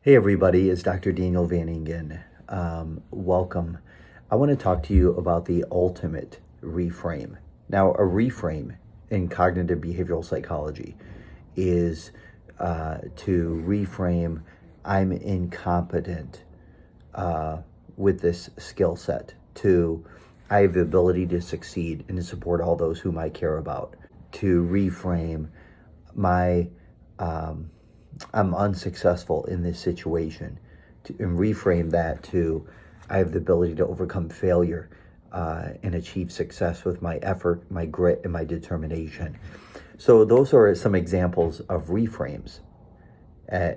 Hey everybody, it's Dr. Daniel Vanningen. Welcome. I want to talk to you about the ultimate reframe. Now, a reframe in cognitive behavioral psychology is to reframe I'm incompetent with this skill set to I have the ability to succeed and to support all those whom I care about. To reframe my I'm unsuccessful in this situation, and reframe that to I have the ability to overcome failure and achieve success with my effort, my grit, and my determination. So those are some examples of reframes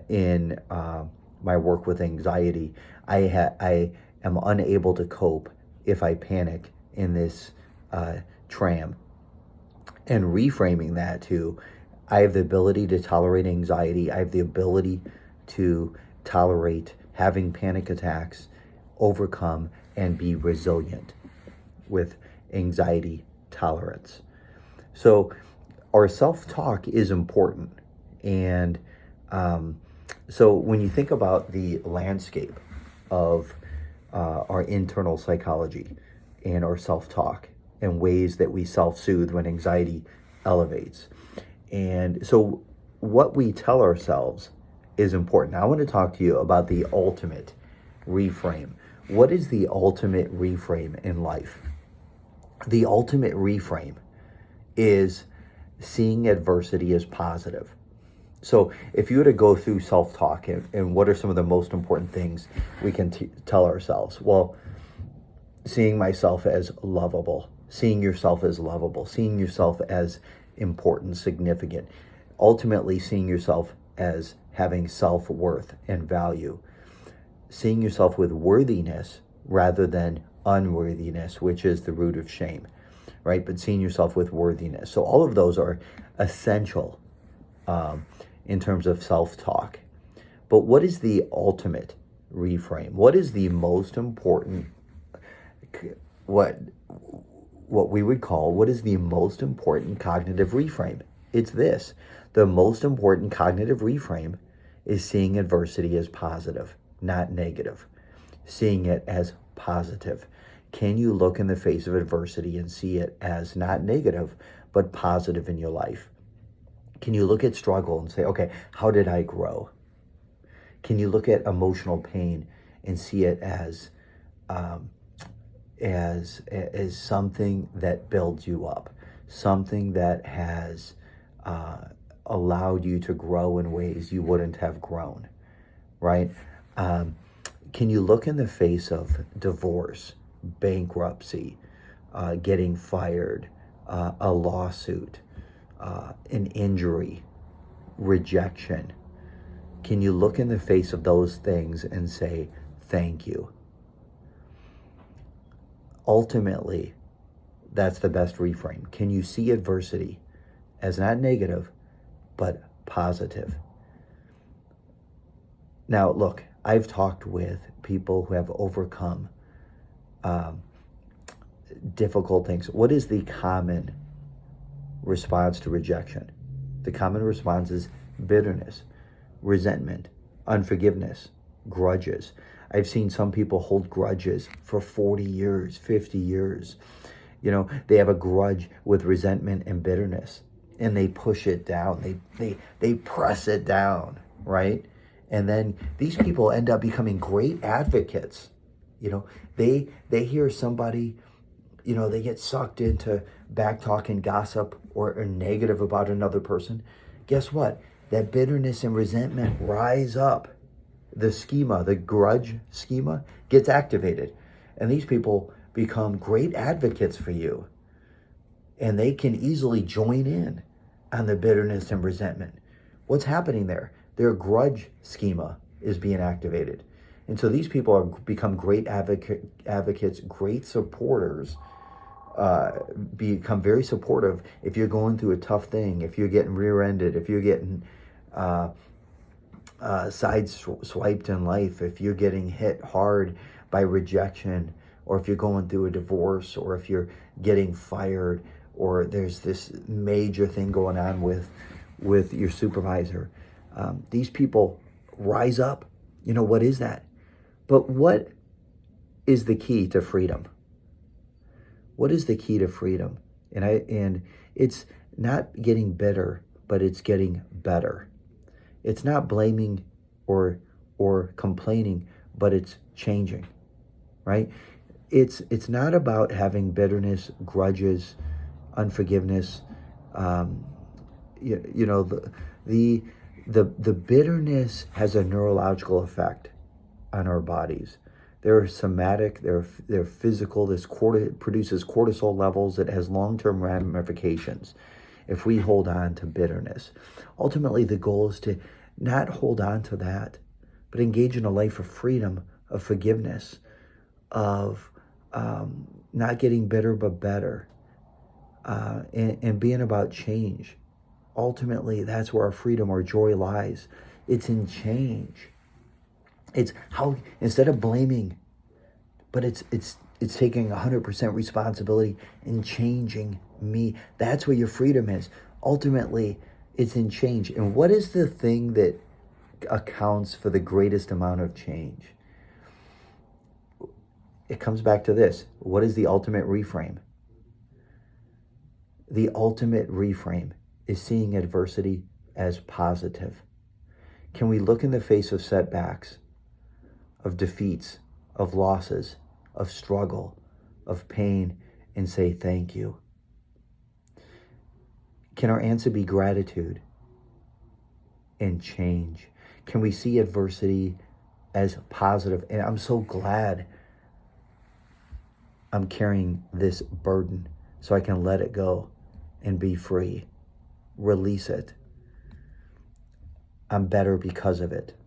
in my work with anxiety. I am unable to cope if I panic in this tram, and reframing that to I have the ability to tolerate anxiety. I have the ability to tolerate having panic attacks, overcome, and be resilient with anxiety tolerance. So, our self talk is important. And so, when you think about the landscape of our internal psychology and our self talk and ways that we self soothe when anxiety elevates, and so what we tell ourselves is important. Now, I want to talk to you about the ultimate reframe. What is the ultimate reframe in life? The ultimate reframe is seeing adversity as positive. So if you were to go through self-talk and what are some of the most important things we can tell ourselves? Well, seeing myself as lovable, seeing yourself as lovable, seeing yourself as important, significant, ultimately seeing yourself as having self-worth and value, seeing yourself with worthiness rather than unworthiness, which is the root of shame, right? But seeing yourself with worthiness. So all of those are essential in terms of self-talk. But what is the ultimate reframe? What is the most important, what we would call, what is the most important cognitive reframe? It's this. The most important cognitive reframe is seeing adversity as positive, not negative. Seeing it as positive. Can you look in the face of adversity and see it as not negative, but positive in your life? Can you look at struggle and say, okay, how did I grow? Can you look at emotional pain and see it as something that builds you up, something that has allowed you to grow in ways you wouldn't have grown, right? Can you look in the face of divorce, bankruptcy, getting fired, a lawsuit, an injury, rejection? Can you look in the face of those things and say, thank you? Ultimately, that's the best reframe. Can you see adversity as not negative, but positive? Now, look, I've talked with people who have overcome difficult things. What is the common response to rejection? The common response is bitterness, resentment, unforgiveness, grudges. I've seen some people hold grudges for 40 years, 50 years. You know, they have a grudge with resentment and bitterness, and they push it down. They press it down, right? And then these people end up becoming great advocates. You know, they hear somebody, you know, they get sucked into back talk and gossip or negative about another person. Guess what? That bitterness and resentment rise up. The schema, the grudge schema, gets activated. And these people become great advocates for you. And they can easily join in on the bitterness and resentment. What's happening there? Their grudge schema is being activated. And so these people become great advocates, great supporters, become very supportive if you're going through a tough thing, if you're getting rear-ended, if you're getting sideswiped in life, if you're getting hit hard by rejection, or if you're going through a divorce, or if you're getting fired, or there's this major thing going on with your supervisor. These people rise up, What is that? But what is the key to freedom? What is the key to freedom? And it's not getting bitter, but it's getting better. It's not blaming or complaining, but it's changing, right? It's not about having bitterness, grudges, unforgiveness. Um, the bitterness has a neurological effect on our bodies. They're somatic, they're physical. This produces cortisol levels that has long-term ramifications if we hold on to bitterness. Ultimately, the goal is to not hold on to that, but engage in a life of freedom, of forgiveness, of not getting bitter but better, and being about change. Ultimately, that's where our freedom, our joy lies. It's in change. It's how, instead of blaming, but it's taking 100% responsibility and changing me. That's where your freedom is. Ultimately, it's in change. And what is the thing that accounts for the greatest amount of change? It comes back to this. What is the ultimate reframe? The ultimate reframe is seeing adversity as positive. Can we look in the face of setbacks, of defeats, of losses, of struggle, of pain, and say thank you? Can our answer be gratitude and change? Can we see adversity as positive? And I'm so glad I'm carrying this burden so I can let it go and be free. Release it. I'm better because of it.